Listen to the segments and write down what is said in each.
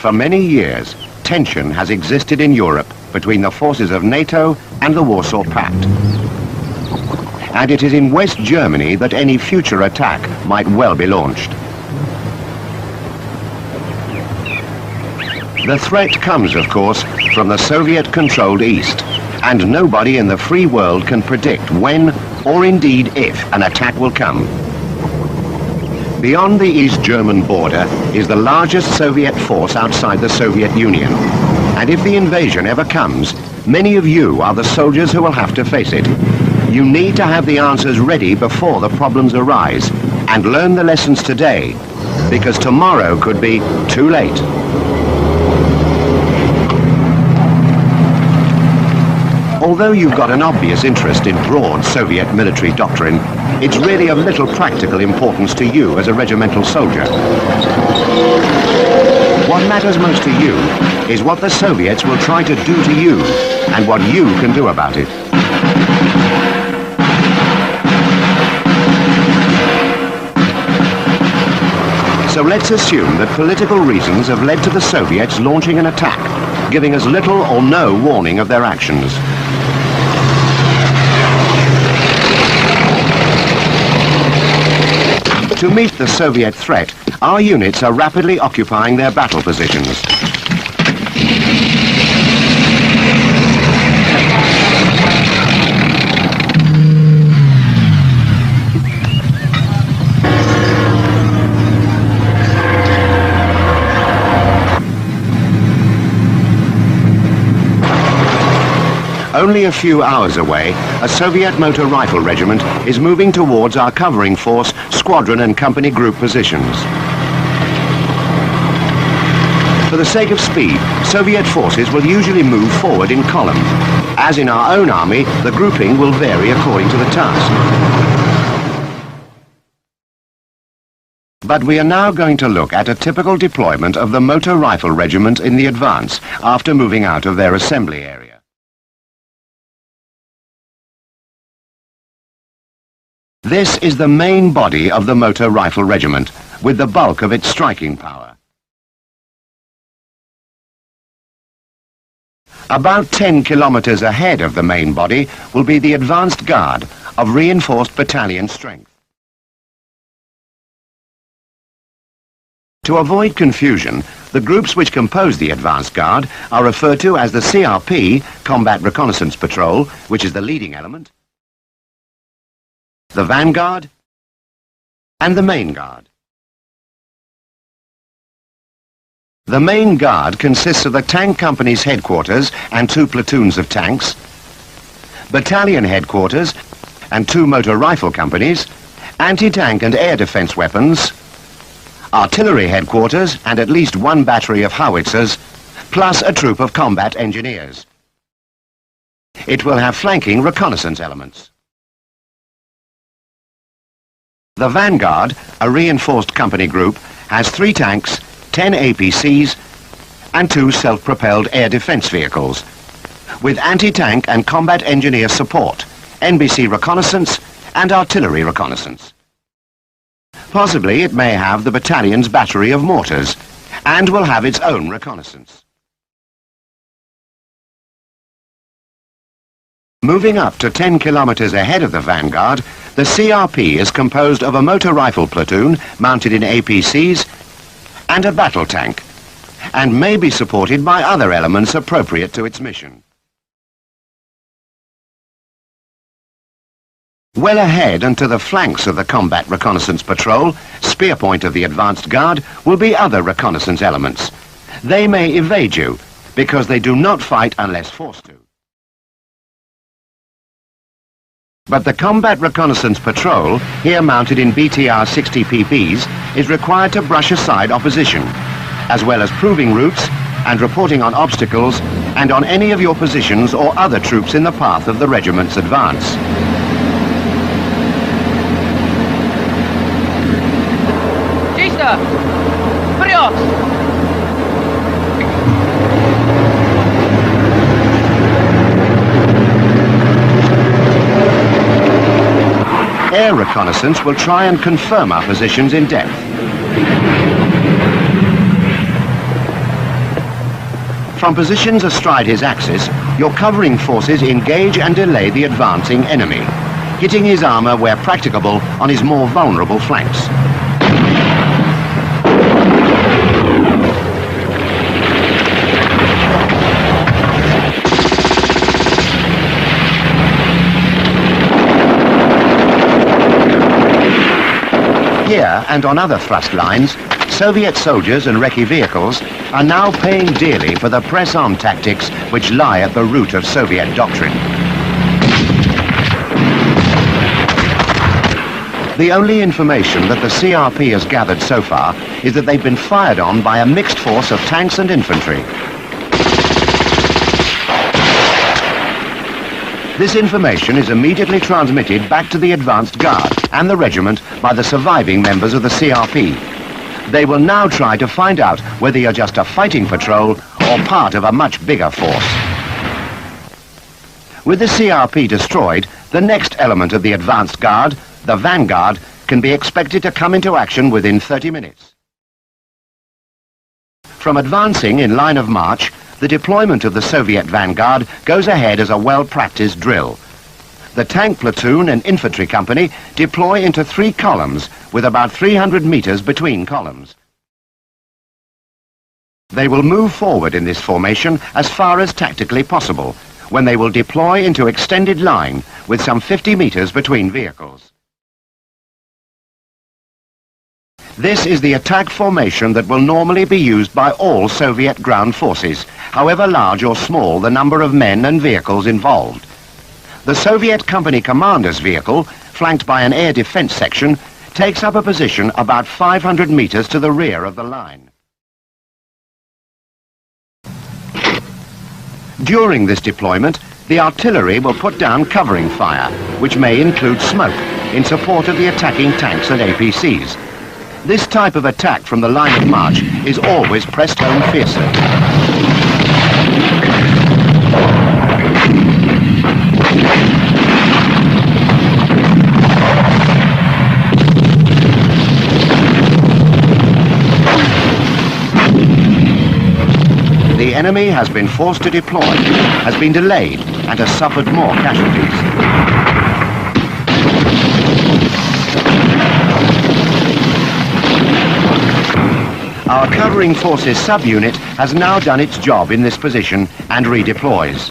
For many years, tension has existed in Europe between the forces of NATO and the Warsaw Pact. And it is in West Germany that any future attack might well be launched. The threat comes, of course, from the Soviet-controlled East, and nobody in the free world can predict when, or indeed if, an attack will come. Beyond the East German border is the largest Soviet force outside the Soviet Union. And if the invasion ever comes, many of you are the soldiers who will have to face it. You need to have the answers ready before the problems arise, and learn the lessons today, because tomorrow could be too late. Although you've got an obvious interest in broad Soviet military doctrine, it's really of little practical importance to you as a regimental soldier. What matters most to you is what the Soviets will try to do to you, and what you can do about it. So let's assume that political reasons have led to the Soviets launching an attack, giving us little or no warning of their actions. To meet the Soviet threat, our units are rapidly occupying their battle positions. Only a few hours away, a Soviet motor rifle regiment is moving towards our covering force, squadron and company group positions. For the sake of speed, Soviet forces will usually move forward in column. As in our own army, the grouping will vary according to the task. But we are now going to look at a typical deployment of the motor rifle regiment in the advance after moving out of their assembly area. This is the main body of the motor rifle regiment, with the bulk of its striking power. About 10 kilometers ahead of the main body will be the advanced guard of reinforced battalion strength. To avoid confusion, the groups which compose the advanced guard are referred to as the CRP, Combat Reconnaissance Patrol, which is the leading element, the vanguard, and the main guard. The main guard consists of the tank company's headquarters and 2 platoons of tanks, battalion headquarters and 2 motor rifle companies, anti-tank and air defense weapons, artillery headquarters and at least 1 battery of howitzers, plus a troop of combat engineers. It will have flanking reconnaissance elements. The vanguard, a reinforced company group, has 3 tanks, 10 APCs, and 2 self-propelled air defense vehicles, with anti-tank and combat engineer support, NBC reconnaissance, and artillery reconnaissance. Possibly it may have the battalion's battery of mortars, and will have its own reconnaissance. Moving up to 10 kilometers ahead of the vanguard, the CRP is composed of a motor rifle platoon mounted in APCs and a battle tank, and may be supported by other elements appropriate to its mission. Well ahead and to the flanks of the Combat Reconnaissance Patrol, spear point of the advanced guard, will be other reconnaissance elements. They may evade you, because they do not fight unless forced to. But the Combat Reconnaissance Patrol, here mounted in BTR 60 PPs, is required to brush aside opposition, as well as proving routes and reporting on obstacles and on any of your positions or other troops in the path of the regiment's advance. Чисто! Вперед! Air reconnaissance will try and confirm our positions in depth. From positions astride his axis, your covering forces engage and delay the advancing enemy, hitting his armour where practicable on his more vulnerable flanks. Here and on other thrust lines, Soviet soldiers and recce vehicles are now paying dearly for the press-on tactics which lie at the root of Soviet doctrine. The only information that the CRP has gathered so far is that they've been fired on by a mixed force of tanks and infantry. This information is immediately transmitted back to the advanced guard and the regiment by the surviving members of the CRP. They will now try to find out whether you're just a fighting patrol or part of a much bigger force. With the CRP destroyed, the next element of the advanced guard, the vanguard, can be expected to come into action within 30 minutes. From advancing in line of march, the deployment of the Soviet vanguard goes ahead as a well-practiced drill. The tank platoon and infantry company deploy into 3 columns with about 300 meters between columns. They will move forward in this formation as far as tactically possible, when they will deploy into extended line with some 50 meters between vehicles. This is the attack formation that will normally be used by all Soviet ground forces, however large or small the number of men and vehicles involved. The Soviet company commander's vehicle, flanked by an air defense section, takes up a position about 500 meters to the rear of the line. During this deployment, the artillery will put down covering fire, which may include smoke, in support of the attacking tanks and APCs. This type of attack from the line of march is always pressed home fiercely. The enemy has been forced to deploy, has been delayed, and has suffered more casualties. Our covering forces subunit has now done its job in this position and redeploys.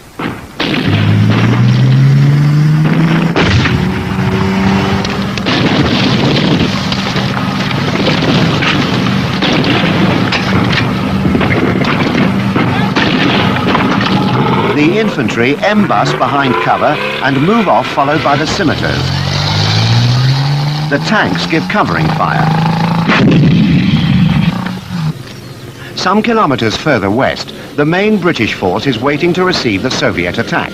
The infantry embus behind cover and move off, followed by the scimitars. The tanks give covering fire. Some kilometers further west, the main British force is waiting to receive the Soviet attack.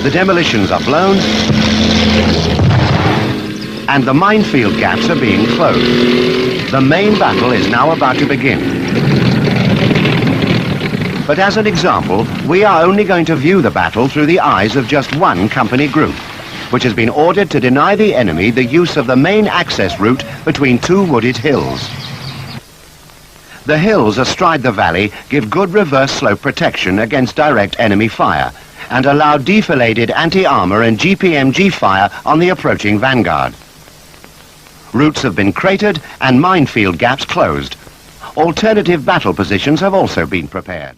The demolitions are blown, and the minefield gaps are being closed. The main battle is now about to begin. But as an example, we are only going to view the battle through the eyes of just one company group, which has been ordered to deny the enemy the use of the main access route between 2 wooded hills. The hills astride the valley give good reverse slope protection against direct enemy fire and allow defiladed anti-armor and GPMG fire on the approaching vanguard. Routes have been cratered and minefield gaps closed. Alternative battle positions have also been prepared.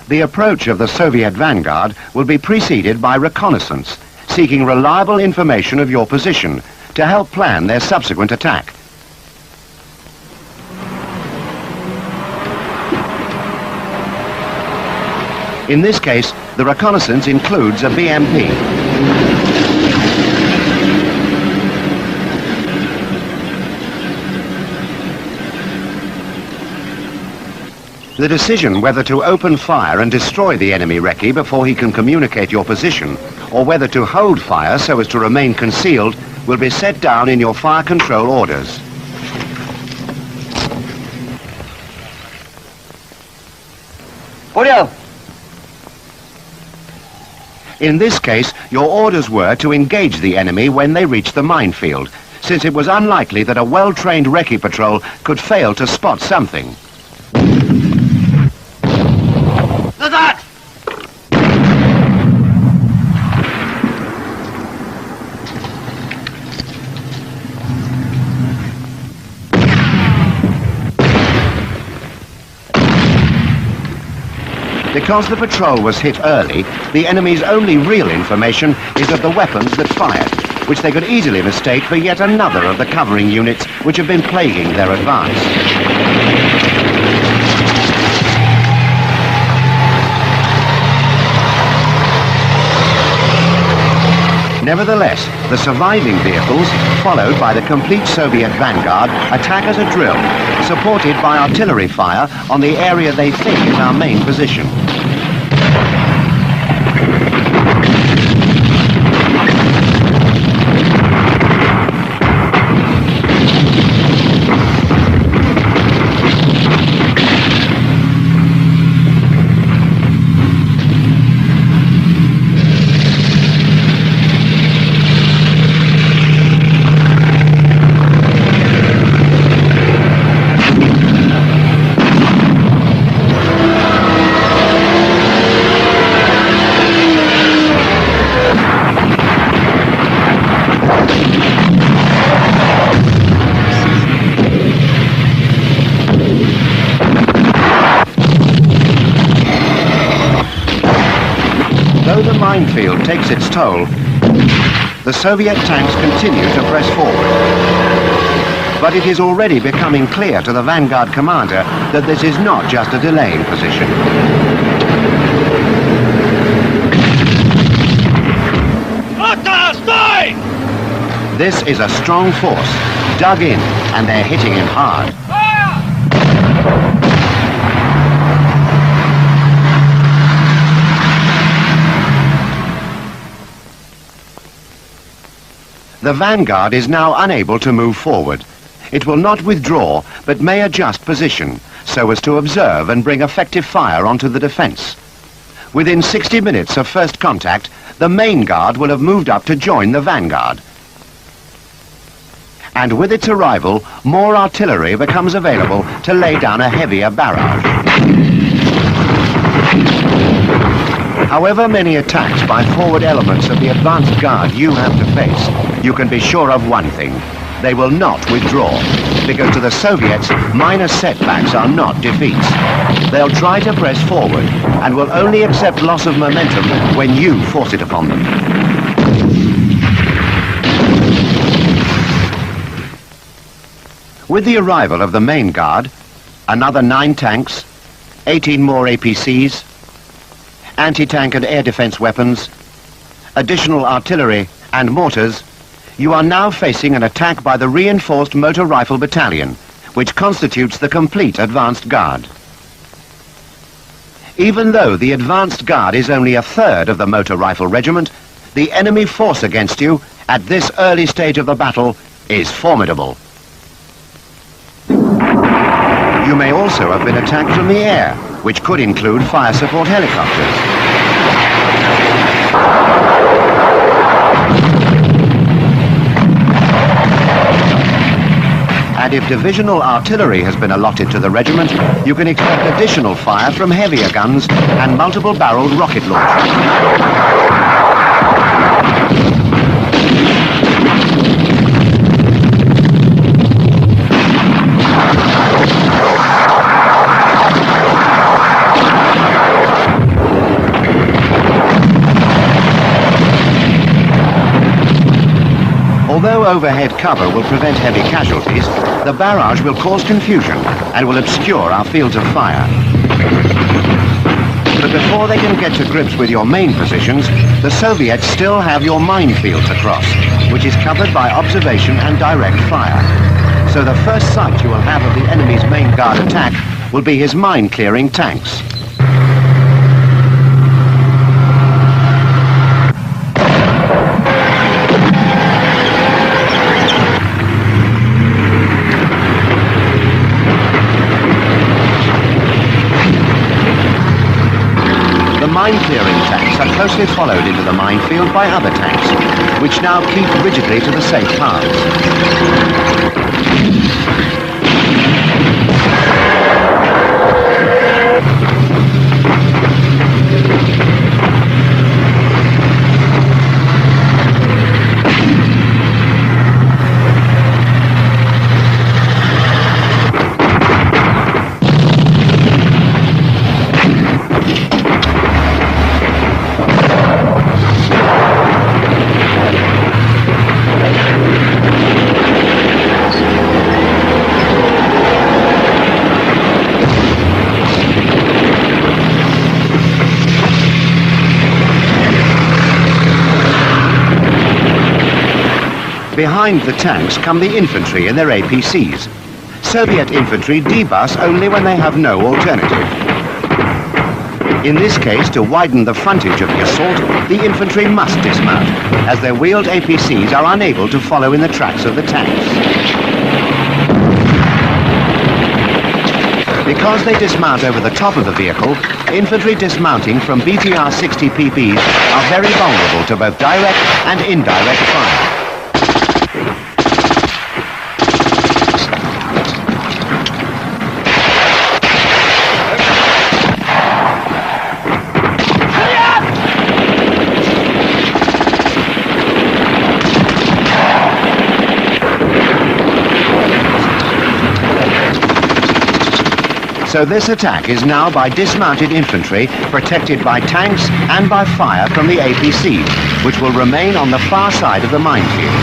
The approach of the Soviet vanguard will be preceded by reconnaissance, seeking reliable information of your position to help plan their subsequent attack. In this case, the reconnaissance includes a BMP. The decision whether to open fire and destroy the enemy recce before he can communicate your position, or whether to hold fire so as to remain concealed, will be set down in your fire control orders. Poryal! In this case, your orders were to engage the enemy when they reach the minefield, since it was unlikely that a well-trained recce patrol could fail to spot something. Назад! Because the patrol was hit early, the enemy's only real information is of the weapons that fired, which they could easily mistake for yet another of the covering units which have been plaguing their advance. Nevertheless, the surviving vehicles, followed by the complete Soviet vanguard, attack as a drill, supported by artillery fire on the area they think is our main position. Though the minefield takes its toll, the Soviet tanks continue to press forward. But it is already becoming clear to the vanguard commander that this is not just a delaying position. This is a strong force, dug in, and they're hitting him hard. The vanguard is now unable to move forward. It will not withdraw, but may adjust position so as to observe and bring effective fire onto the defense. Within 60 minutes of first contact, the main guard will have moved up to join the vanguard. And with its arrival, more artillery becomes available to lay down a heavier barrage. However many attacks by forward elements of the advanced guard you have to face, you can be sure of one thing. They will not withdraw, because to the Soviets, minor setbacks are not defeats. They'll try to press forward, and will only accept loss of momentum when you force it upon them. With the arrival of the main guard, another 9 tanks, 18 more APCs, anti-tank and air defense weapons, additional artillery and mortars, you are now facing an attack by the reinforced motor rifle battalion, which constitutes the complete advanced guard. Even though the advanced guard is only a third of the motor rifle regiment, the enemy force against you at this early stage of the battle is formidable. You may also have been attacked from the air, which could include fire support helicopters. And if divisional artillery has been allotted to the regiment, you can expect additional fire from heavier guns and multiple-barreled rocket launchers. Although overhead cover will prevent heavy casualties, the barrage will cause confusion and will obscure our fields of fire. But before they can get to grips with your main positions, the Soviets still have your minefield to cross, which is covered by observation and direct fire. So the first sight you will have of the enemy's main guard attack will be his mine-clearing tanks. The mine-clearing tanks are closely followed into the minefield by other tanks, which now keep rigidly to the safe paths. Behind the tanks come the infantry in their APCs. Soviet infantry debus only when they have no alternative. In this case, to widen the frontage of the assault, the infantry must dismount, as their wheeled APCs are unable to follow in the tracks of the tanks. Because they dismount over the top of the vehicle, infantry dismounting from BTR 60 PPs are very vulnerable to both direct and indirect fire. So this attack is now by dismounted infantry, protected by tanks and by fire from the APC, which will remain on the far side of the minefield.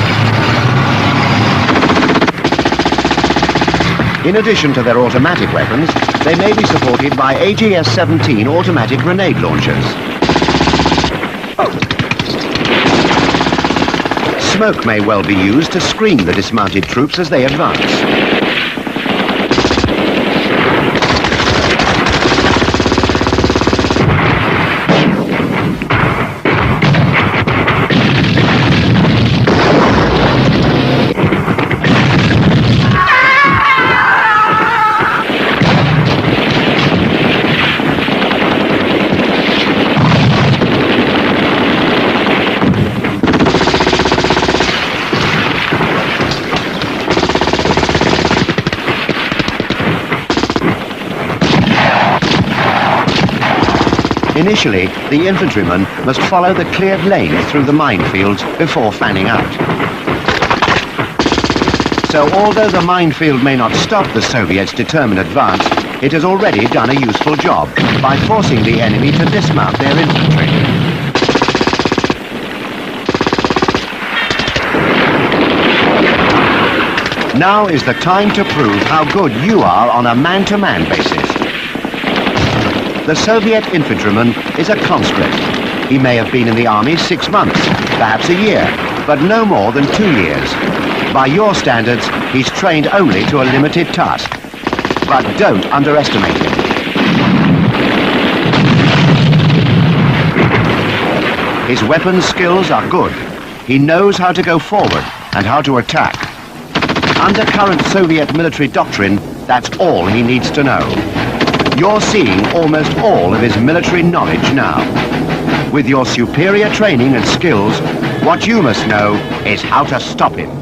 In addition to their automatic weapons, they may be supported by AGS-17 automatic grenade launchers. Smoke may well be used to screen the dismounted troops as they advance. Initially, the infantrymen must follow the cleared lane through the minefields before fanning out. So although the minefield may not stop the Soviets' determined advance, it has already done a useful job by forcing the enemy to dismount their infantry. Now is the time to prove how good you are on a man-to-man basis. The Soviet infantryman is a conscript. He may have been in the army 6 months, perhaps a year, but no more than 2 years. By your standards, he's trained only to a limited task. But don't underestimate him. His weapons skills are good. He knows how to go forward and how to attack. Under current Soviet military doctrine, that's all he needs to know. You're seeing almost all of his military knowledge now. With your superior training and skills, what you must know is how to stop him.